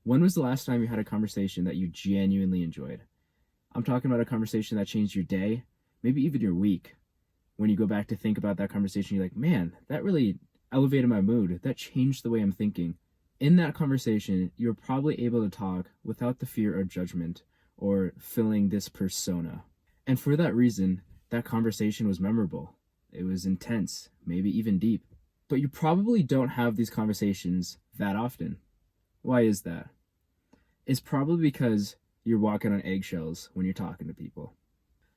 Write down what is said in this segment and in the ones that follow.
When was the last time you had a conversation that you genuinely enjoyed? I'm talking about a conversation that changed your day, maybe even your week. When you go back to think about that conversation, you're like, man, that really elevated my mood. That changed the way I'm thinking. In that conversation, you're probably able to talk without the fear of judgment or filling this persona. And for that reason, that conversation was memorable. It was intense, maybe even deep. But you probably don't have these conversations that often. Why is that? It's probably because you're walking on eggshells when you're talking to people.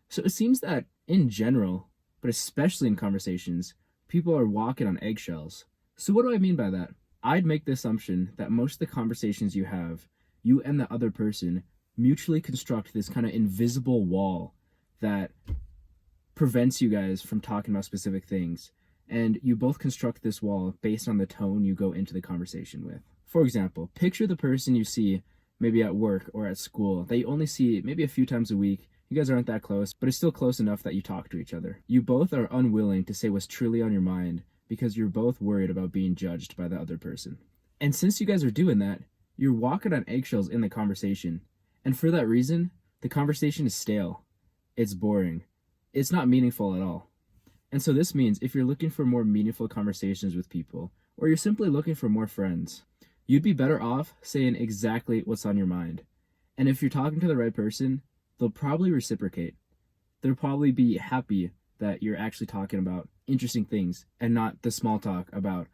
So it seems that in general, but especially in conversations, people are walking on eggshells. So what do I mean by that? I'd make the assumption that most of the conversations you have, you and the other person mutually construct this kind of invisible wall that prevents you guys from talking about specific things. And you both construct this wall based on the tone you go into the conversation with. For example, picture the person you see maybe at work or at school that you only see maybe a few times a week. You guys aren't that close, but it's still close enough that you talk to each other. You both are unwilling to say what's truly on your mind because you're both worried about being judged by the other person. And since you guys are doing that, you're walking on eggshells in the conversation. And for that reason, the conversation is stale. It's boring. It's not meaningful at all. And so this means if you're looking for more meaningful conversations with people, or you're simply looking for more friends, you'd be better off saying exactly what's on your mind. And if you're talking to the right person, they'll probably reciprocate. They'll probably be happy that you're actually talking about interesting things and not the small talk about,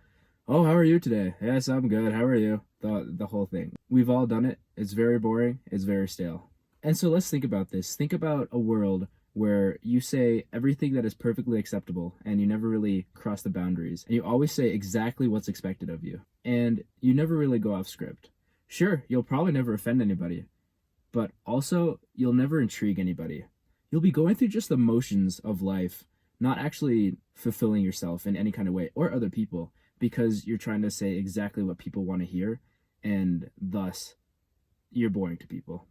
oh, how are you today? Yes, I'm good. How are you? The whole thing. We've all done it. It's very boring. It's very stale. And so let's think about this. Think about a world where you say everything that is perfectly acceptable and you never really cross the boundaries. And you always say exactly what's expected of you. And you never really go off script. Sure, you'll probably never offend anybody, but also you'll never intrigue anybody. You'll be going through just the motions of life, not actually fulfilling yourself in any kind of way or other people because you're trying to say exactly what people want to hear, and thus you're boring to people.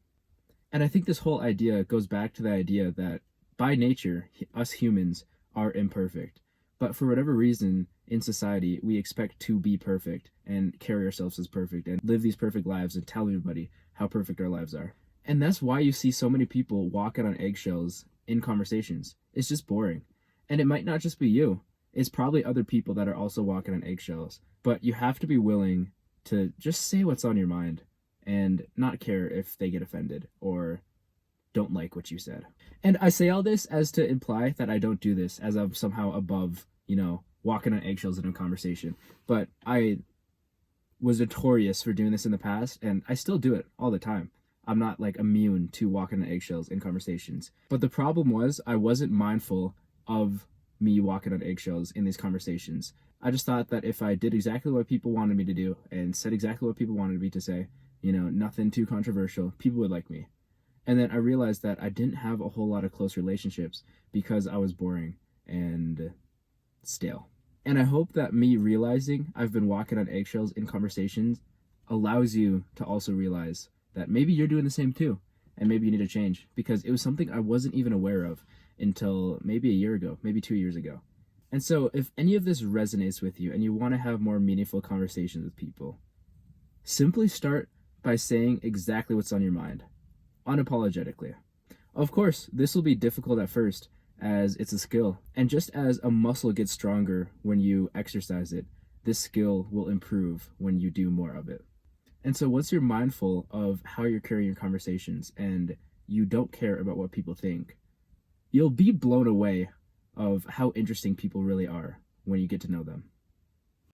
And I think this whole idea goes back to the idea that by nature, us humans are imperfect. But for whatever reason in society, we expect to be perfect and carry ourselves as perfect and live these perfect lives and tell everybody how perfect our lives are. And that's why you see so many people walking on eggshells in conversations. It's just boring. And it might not just be you. It's probably other people that are also walking on eggshells. But you have to be willing to just say what's on your mind and not care if they get offended or don't like what you said. And I say all this as to imply that I don't do this, as I'm somehow above, walking on eggshells in a conversation. But I was notorious for doing this in the past, and I still do it all the time. I'm not immune to walking on eggshells in conversations. But the problem was I wasn't mindful of me walking on eggshells in these conversations. I just thought that if I did exactly what people wanted me to do and said exactly what people wanted me to say, nothing too controversial, people would like me. And then I realized that I didn't have a whole lot of close relationships because I was boring and stale. And I hope that me realizing I've been walking on eggshells in conversations allows you to also realize that maybe you're doing the same too, and maybe you need to change, because it was something I wasn't even aware of until maybe a year ago, maybe 2 years ago. And so if any of this resonates with you and you want to have more meaningful conversations with people, simply start by saying exactly what's on your mind, unapologetically. Of course, this will be difficult at first, as it's a skill. And just as a muscle gets stronger when you exercise it, this skill will improve when you do more of it. And so once you're mindful of how you're carrying your conversations and you don't care about what people think, you'll be blown away of how interesting people really are when you get to know them.